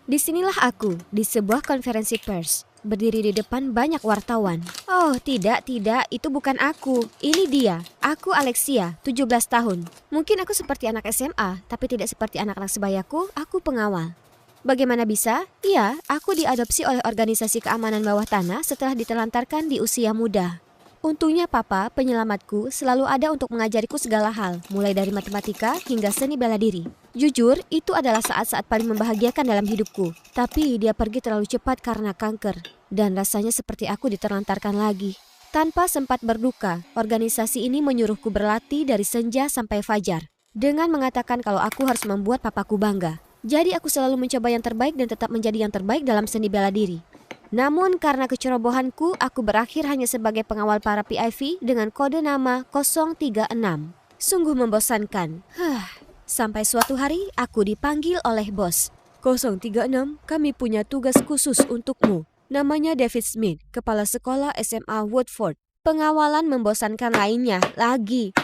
Disinilah aku, di sebuah konferensi pers. Berdiri di depan banyak wartawan. Oh, tidak, itu bukan aku. Ini dia. Aku Alexia, 17 tahun. Mungkin aku seperti anak SMA, tapi tidak seperti anak-anak sebayaku, aku pengawal. Bagaimana bisa? Iya, aku diadopsi oleh organisasi keamanan bawah tanah setelah ditelantarkan di usia muda. Untungnya papa, penyelamatku, selalu ada untuk mengajariku segala hal, mulai dari matematika hingga seni bela diri. Jujur, itu adalah saat-saat paling membahagiakan dalam hidupku. Tapi dia pergi terlalu cepat karena kanker. Dan rasanya seperti aku diterlantarkan lagi. Tanpa sempat berduka, organisasi ini menyuruhku berlatih dari senja sampai fajar. Dengan mengatakan kalau aku harus membuat papaku bangga. Jadi aku selalu mencoba yang terbaik dan tetap menjadi yang terbaik dalam seni bela diri. Namun karena kecerobohanku, aku berakhir hanya sebagai pengawal para PIV dengan kode nama 036. Sungguh membosankan. Sampai suatu hari aku dipanggil oleh bos. 036, kami punya tugas khusus untukmu. Namanya David Smith, kepala sekolah SMA Woodford. Pengawalan membosankan lainnya lagi.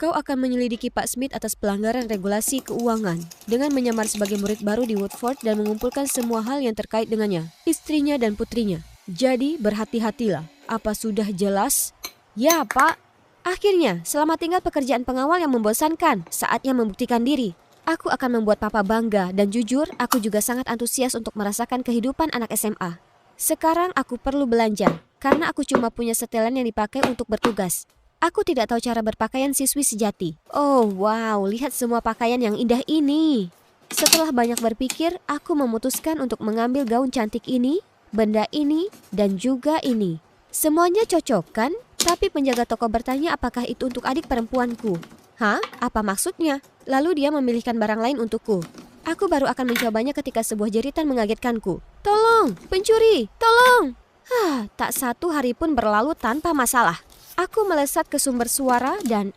Kau akan menyelidiki Pak Smith atas pelanggaran regulasi keuangan dengan menyamar sebagai murid baru di Woodford dan mengumpulkan semua hal yang terkait dengannya, istrinya dan putrinya. Jadi berhati-hatilah. Apa sudah jelas? Ya, Pak. Akhirnya, selamat tinggal pekerjaan pengawal yang membosankan. Saatnya membuktikan diri. Aku akan membuat papa bangga dan jujur, aku juga sangat antusias untuk merasakan kehidupan anak SMA. Sekarang aku perlu belanja karena aku cuma punya setelan yang dipakai untuk bertugas. Aku tidak tahu cara berpakaian siswi sejati. Oh wow, lihat semua pakaian yang indah ini. Setelah banyak berpikir, aku memutuskan untuk mengambil gaun cantik ini, benda ini, dan juga ini. Semuanya cocok kan? Tapi penjaga toko bertanya apakah itu untuk adik perempuanku. Hah? Apa maksudnya? Lalu dia memilihkan barang lain untukku. Aku baru akan mencobanya ketika sebuah jeritan mengagetkanku. Tolong, pencuri, tolong! Tak satu hari pun berlalu tanpa masalah. Aku melesat ke sumber suara dan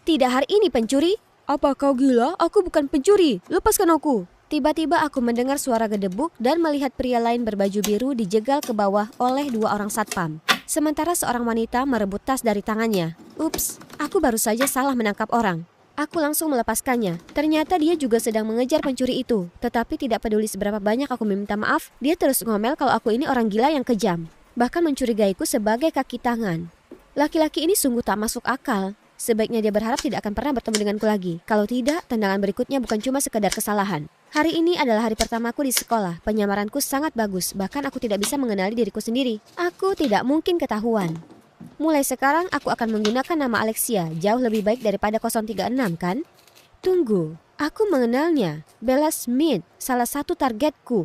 tidak hari ini pencuri. Apa kau gila? Aku bukan pencuri. Lepaskan aku. Tiba-tiba aku mendengar suara gedebuk dan melihat pria lain berbaju biru dijegal ke bawah oleh 2 orang satpam. Sementara seorang wanita merebut tas dari tangannya. Ups, aku baru saja salah menangkap orang. Aku langsung melepaskannya. Ternyata dia juga sedang mengejar pencuri itu. Tetapi tidak peduli seberapa banyak aku meminta maaf, dia terus ngomel kalau aku ini orang gila yang kejam. Bahkan mencurigaiku sebagai kaki tangan. Laki-laki ini sungguh tak masuk akal. Sebaiknya dia berharap tidak akan pernah bertemu denganku lagi. Kalau tidak, tendangan berikutnya bukan cuma sekedar kesalahan. Hari ini adalah hari pertamaku di sekolah. Penyamaranku sangat bagus. Bahkan aku tidak bisa mengenali diriku sendiri. Aku tidak mungkin ketahuan. Mulai sekarang aku akan menggunakan nama Alexia. Jauh lebih baik daripada 036 kan? Tunggu, aku mengenalnya. Bella Smith, salah satu targetku.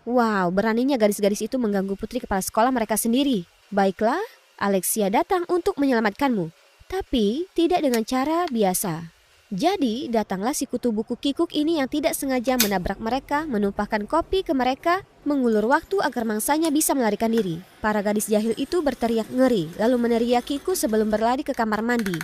Wow, beraninya gadis-gadis itu mengganggu putri kepala sekolah mereka sendiri. Baiklah, Alexia datang untuk menyelamatkanmu. Tapi tidak dengan cara biasa. Jadi datanglah si kutu buku kikuk ini yang tidak sengaja menabrak mereka, menumpahkan kopi ke mereka, mengulur waktu agar mangsanya bisa melarikan diri. Para gadis jahil itu berteriak ngeri, lalu meneriakiku sebelum berlari ke kamar mandi.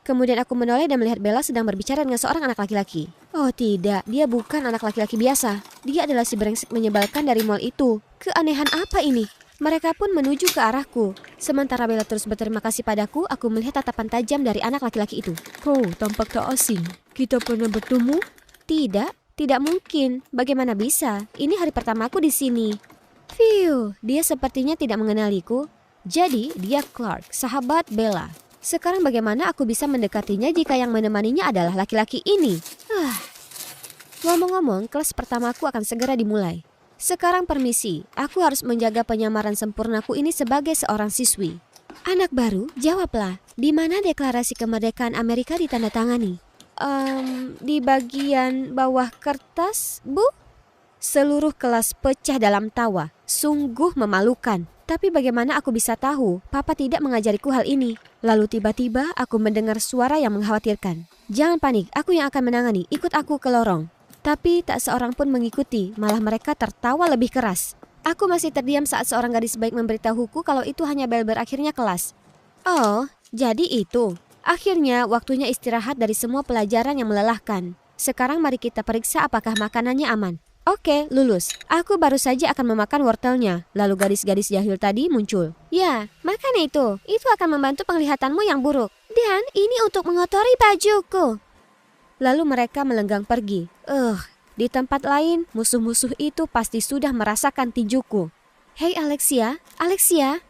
Kemudian aku menoleh dan melihat Bella sedang berbicara dengan seorang anak laki-laki. Oh tidak, dia bukan anak laki-laki biasa. Dia adalah si brengsek menyebalkan dari mall itu. Keanehan apa ini? Mereka pun menuju ke arahku. Sementara Bella terus berterima kasih padaku, aku melihat tatapan tajam dari anak laki-laki itu. Kau tampak tak asing. Kita pernah bertemu? Tidak mungkin. Bagaimana bisa? Ini hari pertamaku di sini. Dia sepertinya tidak mengenaliku. Jadi, dia Clark, sahabat Bella. Sekarang bagaimana aku bisa mendekatinya jika yang menemaninya adalah laki-laki ini? Ngomong-ngomong, kelas pertamaku akan segera dimulai. Sekarang permisi, aku harus menjaga penyamaran sempurnaku ini sebagai seorang siswi. Anak baru, jawablah. Di mana deklarasi kemerdekaan Amerika ditandatangani? Di bagian bawah kertas, Bu? Seluruh kelas pecah dalam tawa. Sungguh memalukan. Tapi bagaimana aku bisa tahu? Papa tidak mengajariku hal ini. Lalu tiba-tiba aku mendengar suara yang mengkhawatirkan. Jangan panik, aku yang akan menangani. Ikut aku ke lorong. Tapi tak seorang pun mengikuti, malah mereka tertawa lebih keras. Aku masih terdiam saat seorang gadis baik memberitahuku kalau itu hanya bel berakhirnya kelas. Oh, jadi itu. Akhirnya waktunya istirahat dari semua pelajaran yang melelahkan. Sekarang mari kita periksa apakah makanannya aman. Oke, lulus. Aku baru saja akan memakan wortelnya. Lalu gadis-gadis jahil tadi muncul. Ya, makan itu. Itu akan membantu penglihatanmu yang buruk. Dan ini untuk mengotori bajuku. Lalu mereka melenggang pergi. Di tempat lain, musuh-musuh itu pasti sudah merasakan tinjuku. Hei Alexia, Alexia.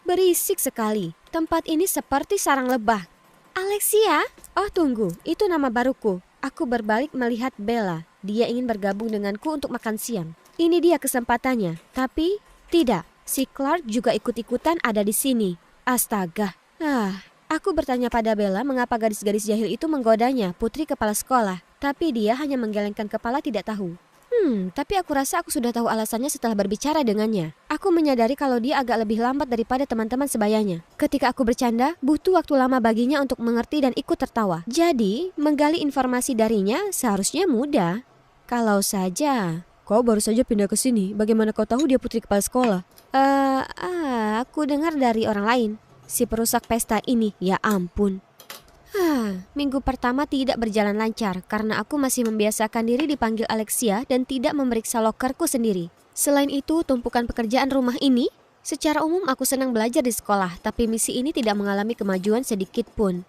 Berisik sekali. Tempat ini seperti sarang lebah. Alexia? Oh tunggu, itu nama baruku. Aku berbalik melihat Bella. Dia ingin bergabung denganku untuk makan siang. Ini dia kesempatannya. Tapi tidak, si Clark juga ikut-ikutan ada di sini. Astaga. Aku bertanya pada Bella mengapa gadis-gadis jahil itu menggodanya, putri kepala sekolah. Tapi dia hanya menggelengkan kepala tidak tahu. Tapi aku rasa aku sudah tahu alasannya setelah berbicara dengannya. Aku menyadari kalau dia agak lebih lambat daripada teman-teman sebayanya. Ketika aku bercanda, butuh waktu lama baginya untuk mengerti dan ikut tertawa. Jadi, menggali informasi darinya seharusnya mudah. Kalau saja... Kau baru saja pindah ke sini, bagaimana kau tahu dia putri kepala sekolah? Aku dengar dari orang lain. Si perusak pesta ini, ya ampun. Minggu pertama tidak berjalan lancar karena aku masih membiasakan diri dipanggil Alexia dan tidak memeriksa lokerku sendiri. Selain itu, tumpukan pekerjaan rumah ini, secara umum aku senang belajar di sekolah, tapi misi ini tidak mengalami kemajuan sedikit pun.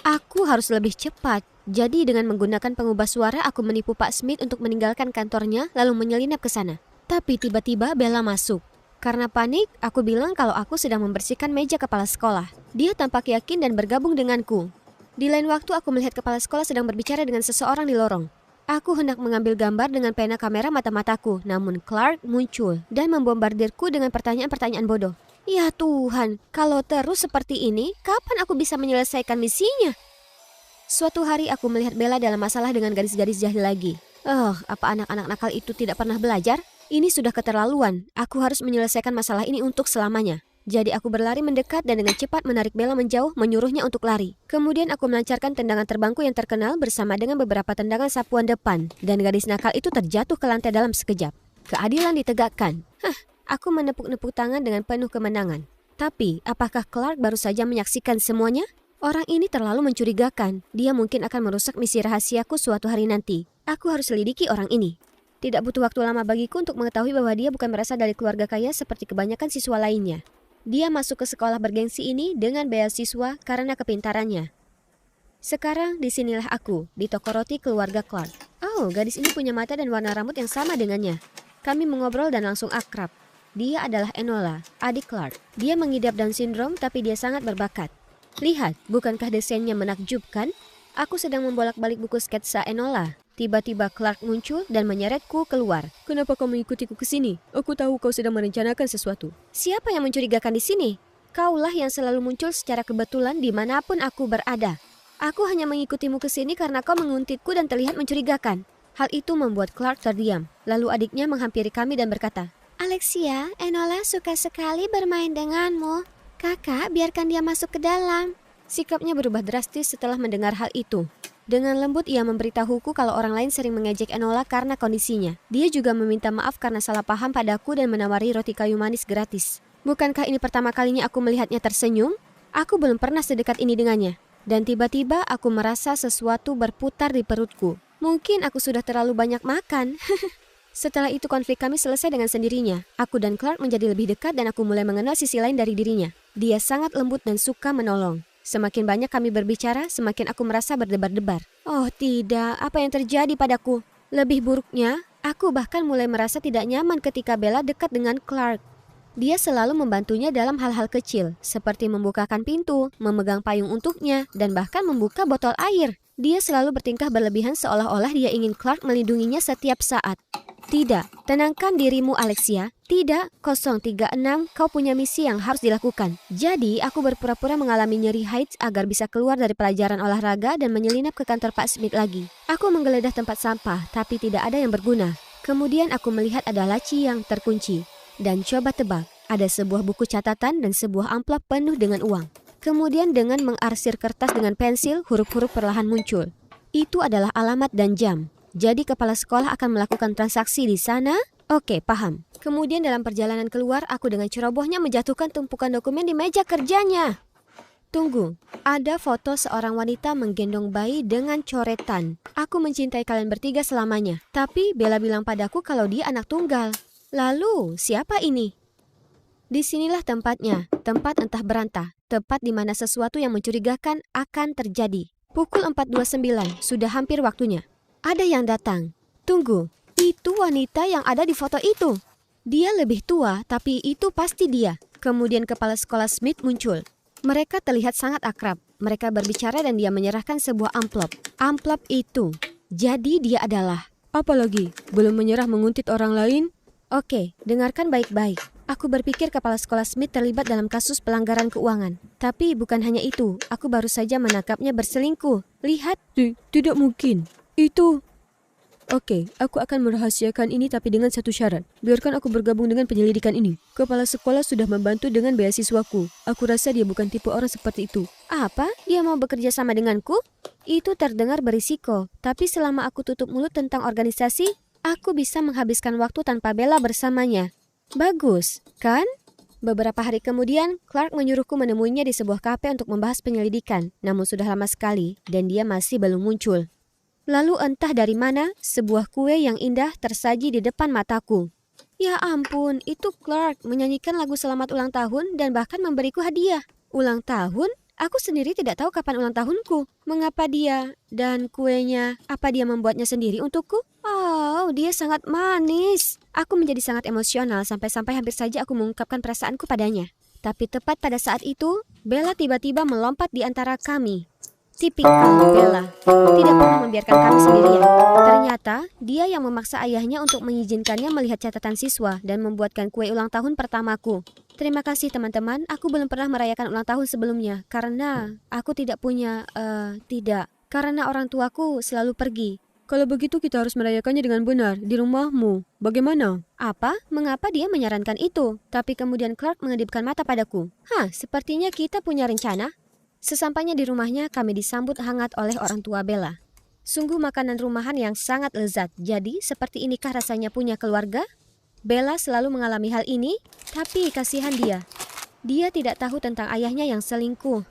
Aku harus lebih cepat, jadi dengan menggunakan pengubah suara aku menipu Pak Smith untuk meninggalkan kantornya lalu menyelinap ke sana. Tapi tiba-tiba Bella masuk. Karena panik, aku bilang kalau aku sedang membersihkan meja kepala sekolah. Dia tampak yakin dan bergabung denganku. Di lain waktu aku melihat kepala sekolah sedang berbicara dengan seseorang di lorong. Aku hendak mengambil gambar dengan pena kamera mata-mataku, namun Clark muncul dan membombardirku dengan pertanyaan-pertanyaan bodoh. Ya Tuhan, kalau terus seperti ini, kapan aku bisa menyelesaikan misinya? Suatu hari aku melihat Bella dalam masalah dengan gadis-gadis jahil lagi. Apa anak-anak nakal itu tidak pernah belajar? Ini sudah keterlaluan. Aku harus menyelesaikan masalah ini untuk selamanya. Jadi aku berlari mendekat dan dengan cepat menarik Bella menjauh, menyuruhnya untuk lari. Kemudian aku melancarkan tendangan terbangku yang terkenal bersama dengan beberapa tendangan sapuan depan. Dan gadis nakal itu terjatuh ke lantai dalam sekejap. Keadilan ditegakkan. Aku menepuk-nepuk tangan dengan penuh kemenangan. Tapi, apakah Clark baru saja menyaksikan semuanya? Orang ini terlalu mencurigakan. Dia mungkin akan merusak misi rahasiaku suatu hari nanti. Aku harus selidiki orang ini. Tidak butuh waktu lama bagiku untuk mengetahui bahwa dia bukan berasal dari keluarga kaya seperti kebanyakan siswa lainnya. Dia masuk ke sekolah bergengsi ini dengan beasiswa karena kepintarannya. Sekarang disinilah aku, di toko roti keluarga Clark. Gadis ini punya mata dan warna rambut yang sama dengannya. Kami mengobrol dan langsung akrab. Dia adalah Enola, adik Clark. Dia mengidap Down syndrome tapi dia sangat berbakat. Lihat, bukankah desainnya menakjubkan? Aku sedang membolak-balik buku sketsa Enola. Tiba-tiba Clark muncul dan menyeretku keluar. Kenapa kau mengikutiku ke sini? Aku tahu kau sedang merencanakan sesuatu. Siapa yang mencurigakan di sini? Kaulah yang selalu muncul secara kebetulan dimanapun aku berada. Aku hanya mengikutimu ke sini karena kau menguntitku dan terlihat mencurigakan. Hal itu membuat Clark terdiam. Lalu adiknya menghampiri kami dan berkata, Alexia, Enola suka sekali bermain denganmu. Kakak, biarkan dia masuk ke dalam. Sikapnya berubah drastis setelah mendengar hal itu. Dengan lembut ia memberitahuku kalau orang lain sering mengejek Enola karena kondisinya. Dia juga meminta maaf karena salah paham padaku dan menawari roti kayu manis gratis. Bukankah ini pertama kalinya aku melihatnya tersenyum? Aku belum pernah sedekat ini dengannya. Dan tiba-tiba aku merasa sesuatu berputar di perutku. Mungkin aku sudah terlalu banyak makan. Setelah itu konflik kami selesai dengan sendirinya. Aku dan Clark menjadi lebih dekat dan aku mulai mengenal sisi lain dari dirinya. Dia sangat lembut dan suka menolong. Semakin banyak kami berbicara, semakin aku merasa berdebar-debar. Oh tidak, apa yang terjadi padaku? Lebih buruknya, aku bahkan mulai merasa tidak nyaman ketika Bella dekat dengan Clark. Dia selalu membantunya dalam hal-hal kecil, seperti membukakan pintu, memegang payung untuknya, dan bahkan membuka botol air. Dia selalu bertingkah berlebihan seolah-olah dia ingin Clark melindunginya setiap saat. Tidak, tenangkan dirimu Alexia. Tidak, 036, kau punya misi yang harus dilakukan. Jadi, aku berpura-pura mengalami nyeri haid agar bisa keluar dari pelajaran olahraga dan menyelinap ke kantor Pak Smith lagi. Aku menggeledah tempat sampah, tapi tidak ada yang berguna. Kemudian aku melihat ada laci yang terkunci. Dan coba tebak, ada sebuah buku catatan dan sebuah amplop penuh dengan uang. Kemudian dengan mengarsir kertas dengan pensil, huruf-huruf perlahan muncul. Itu adalah alamat dan jam. Jadi kepala sekolah akan melakukan transaksi di sana? Oke, paham. Kemudian dalam perjalanan keluar, aku dengan cerobohnya menjatuhkan tumpukan dokumen di meja kerjanya. Tunggu, ada foto seorang wanita menggendong bayi dengan coretan. Aku mencintai kalian bertiga selamanya. Tapi Bella bilang padaku kalau dia anak tunggal. Lalu, siapa ini? Disinilah tempatnya, tempat entah berantah. Tempat di mana sesuatu yang mencurigakan akan terjadi. Pukul 4.29, sudah hampir waktunya. Ada yang datang. Tunggu, itu wanita yang ada di foto itu. Dia lebih tua, tapi itu pasti dia. Kemudian kepala sekolah Smith muncul. Mereka terlihat sangat akrab. Mereka berbicara dan dia menyerahkan sebuah amplop. Amplop itu. Jadi dia adalah... Apa lagi? Belum menyerah menguntit orang lain? Oke, dengarkan baik-baik. Aku berpikir kepala sekolah Smith terlibat dalam kasus pelanggaran keuangan. Tapi bukan hanya itu. Aku baru saja menangkapnya berselingkuh. Lihat. Tidak mungkin. Itu... Oke, aku akan merahasiakan ini tapi dengan satu syarat. Biarkan aku bergabung dengan penyelidikan ini. Kepala sekolah sudah membantu dengan beasiswaku. Aku rasa dia bukan tipe orang seperti itu. Apa? Dia mau bekerja sama denganku? Itu terdengar berisiko. Tapi selama aku tutup mulut tentang organisasi, aku bisa menghabiskan waktu tanpa Bella bersamanya. Bagus, kan? Beberapa hari kemudian, Clark menyuruhku menemuinya di sebuah kafe untuk membahas penyelidikan. Namun sudah lama sekali dan dia masih belum muncul. Lalu entah dari mana, sebuah kue yang indah tersaji di depan mataku. Ya ampun, itu Clark menyanyikan lagu selamat ulang tahun dan bahkan memberiku hadiah. Ulang tahun? Aku sendiri tidak tahu kapan ulang tahunku. Mengapa dia dan kuenya, apa dia membuatnya sendiri untukku? Oh, dia sangat manis. Aku menjadi sangat emosional sampai-sampai hampir saja aku mengungkapkan perasaanku padanya. Tapi tepat pada saat itu, Bella tiba-tiba melompat di antara kami. Tipikal Bella, tidak pernah membiarkan kami sendirian. Ternyata, dia yang memaksa ayahnya untuk mengizinkannya melihat catatan siswa dan membuatkan kue ulang tahun pertamaku. Terima kasih teman-teman, aku belum pernah merayakan ulang tahun sebelumnya karena aku tidak punya, karena orang tuaku selalu pergi. Kalau begitu kita harus merayakannya dengan benar di rumahmu. Bagaimana? Apa? Mengapa dia menyarankan itu? Tapi kemudian Clark mengedipkan mata padaku. Sepertinya kita punya rencana. Sesampainya di rumahnya, kami disambut hangat oleh orang tua Bella. Sungguh makanan rumahan yang sangat lezat. Jadi, seperti inikah rasanya punya keluarga? Bella selalu mengalami hal ini, tapi kasihan dia. Dia tidak tahu tentang ayahnya yang selingkuh.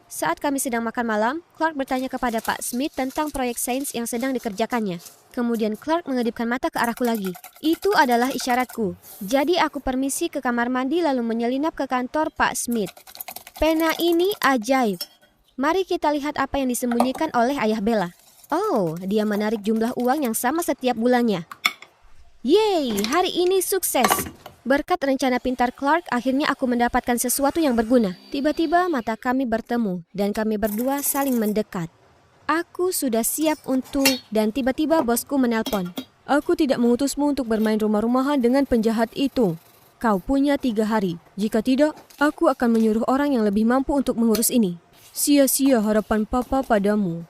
Saat kami sedang makan malam, Clark bertanya kepada Pak Smith tentang proyek sains yang sedang dikerjakannya. Kemudian Clark mengedipkan mata ke arahku lagi. Itu adalah isyaratku. Jadi aku permisi ke kamar mandi lalu menyelinap ke kantor Pak Smith. Pena ini ajaib. Mari kita lihat apa yang disembunyikan oleh ayah Bella. Oh, dia menarik jumlah uang yang sama setiap bulannya. Yeay, hari ini sukses. Berkat rencana pintar Clark, akhirnya aku mendapatkan sesuatu yang berguna. Tiba-tiba mata kami bertemu dan kami berdua saling mendekat. Aku sudah siap untuk... Dan tiba-tiba bosku menelpon. Aku tidak mengutusmu untuk bermain rumah-rumahan dengan penjahat itu. Kau punya 3 hari. Jika tidak, aku akan menyuruh orang yang lebih mampu untuk mengurus ini. Sia-sia harapan papa padamu.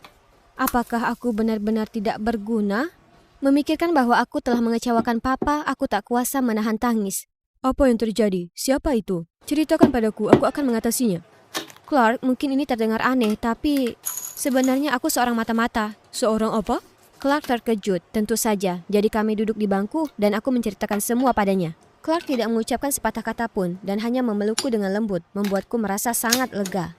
Apakah aku benar-benar tidak berguna? Memikirkan bahwa aku telah mengecewakan papa, aku tak kuasa menahan tangis. Apa yang terjadi? Siapa itu? Ceritakan padaku, aku akan mengatasinya. Clark, mungkin ini terdengar aneh, tapi sebenarnya aku seorang mata-mata. Seorang apa? Clark terkejut, tentu saja. Jadi kami duduk di bangku dan aku menceritakan semua padanya. Clark tidak mengucapkan sepatah kata pun dan hanya memelukku dengan lembut, membuatku merasa sangat lega.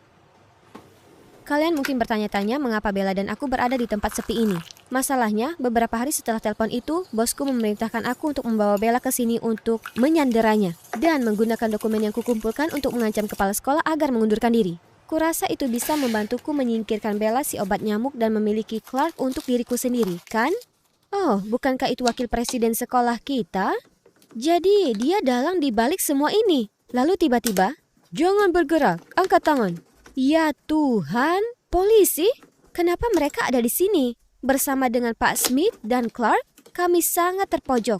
Kalian mungkin bertanya-tanya mengapa Bella dan aku berada di tempat sepi ini. Masalahnya, beberapa hari setelah telepon itu, bosku memerintahkan aku untuk membawa Bella ke sini untuk menyanderanya dan menggunakan dokumen yang kukumpulkan untuk mengancam kepala sekolah agar mengundurkan diri. Kurasa itu bisa membantuku menyingkirkan Bella si obat nyamuk dan memiliki Clark untuk diriku sendiri, kan? Oh, bukankah itu wakil presiden sekolah kita? Jadi, dia dalang di balik semua ini. Lalu tiba-tiba, jangan bergerak, angkat tangan. Ya Tuhan, polisi? Kenapa mereka ada di sini? Bersama dengan Pak Smith dan Clark, kami sangat terpojok.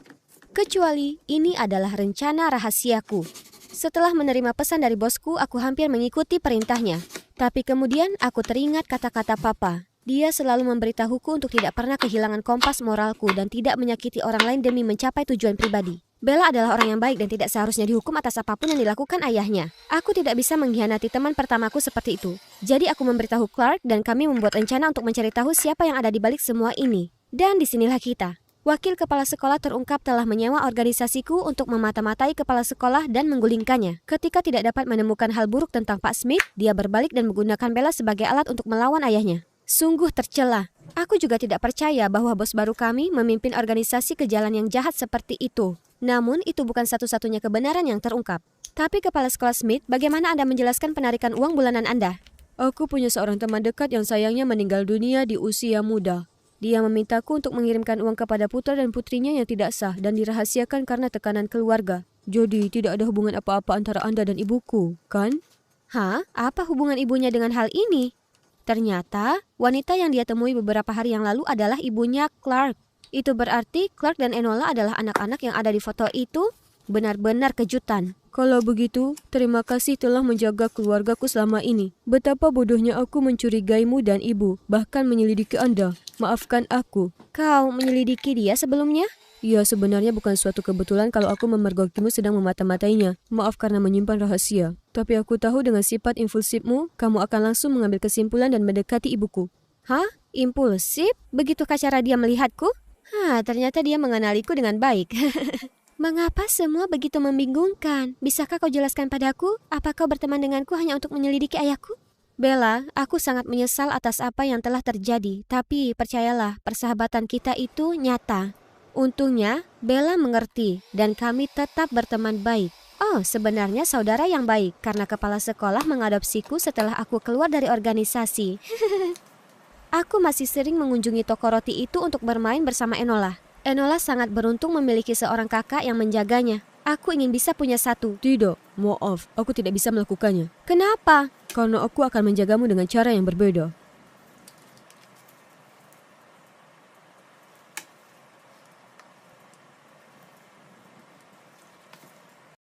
Kecuali ini adalah rencana rahasiaku. Setelah menerima pesan dari bosku, aku hampir mengikuti perintahnya. Tapi kemudian aku teringat kata-kata papa. Dia selalu memberitahuku untuk tidak pernah kehilangan kompas moralku dan tidak menyakiti orang lain demi mencapai tujuan pribadi. Bella adalah orang yang baik dan tidak seharusnya dihukum atas apapun yang dilakukan ayahnya. Aku tidak bisa mengkhianati teman pertamaku seperti itu. Jadi aku memberitahu Clark dan kami membuat rencana untuk mencari tahu siapa yang ada di balik semua ini. Dan disinilah kita. Wakil kepala sekolah terungkap telah menyewa organisasiku untuk memata-matai kepala sekolah dan menggulingkannya. Ketika tidak dapat menemukan hal buruk tentang Pak Smith, dia berbalik dan menggunakan Bella sebagai alat untuk melawan ayahnya. Sungguh tercela. Aku juga tidak percaya bahwa bos baru kami memimpin organisasi ke jalan yang jahat seperti itu. Namun itu bukan satu-satunya kebenaran yang terungkap. Tapi kepala sekolah Smith, bagaimana Anda menjelaskan penarikan uang bulanan Anda? Aku punya seorang teman dekat yang sayangnya meninggal dunia di usia muda. Dia memintaku untuk mengirimkan uang kepada putra dan putrinya yang tidak sah dan dirahasiakan karena tekanan keluarga. Jadi tidak ada hubungan apa-apa antara Anda dan ibuku, kan? Hah? Apa hubungan ibunya dengan hal ini? Ternyata, wanita yang dia temui beberapa hari yang lalu adalah ibunya Clark. Itu berarti Clark dan Enola adalah anak-anak yang ada di foto itu? Benar-benar kejutan. Kalau begitu, terima kasih telah menjaga keluargaku selama ini. Betapa bodohnya aku mencurigaimu dan ibu, bahkan menyelidiki Anda. Maafkan aku. Kau menyelidiki dia sebelumnya? Ya, sebenarnya bukan suatu kebetulan kalau aku memergokimu sedang memata-matainya. Maaf karena menyimpan rahasia. Tapi aku tahu dengan sifat impulsifmu, kamu akan langsung mengambil kesimpulan dan mendekati ibuku. Hah? Impulsif? Begitukah cara dia melihatku? Ternyata dia mengenaliku dengan baik. Mengapa semua begitu membingungkan? Bisakah kau jelaskan padaku? Apa kau berteman denganku hanya untuk menyelidiki ayahku? Bella, aku sangat menyesal atas apa yang telah terjadi. Tapi percayalah, persahabatan kita itu nyata. Untungnya, Bella mengerti dan kami tetap berteman baik. Oh, sebenarnya saudara yang baik karena kepala sekolah mengadopsiku setelah aku keluar dari organisasi. Aku masih sering mengunjungi toko roti itu untuk bermain bersama Enola. Enola sangat beruntung memiliki seorang kakak yang menjaganya. Aku ingin bisa punya satu. Tidak, maaf, aku tidak bisa melakukannya. Kenapa? Karena aku akan menjagamu dengan cara yang berbeda.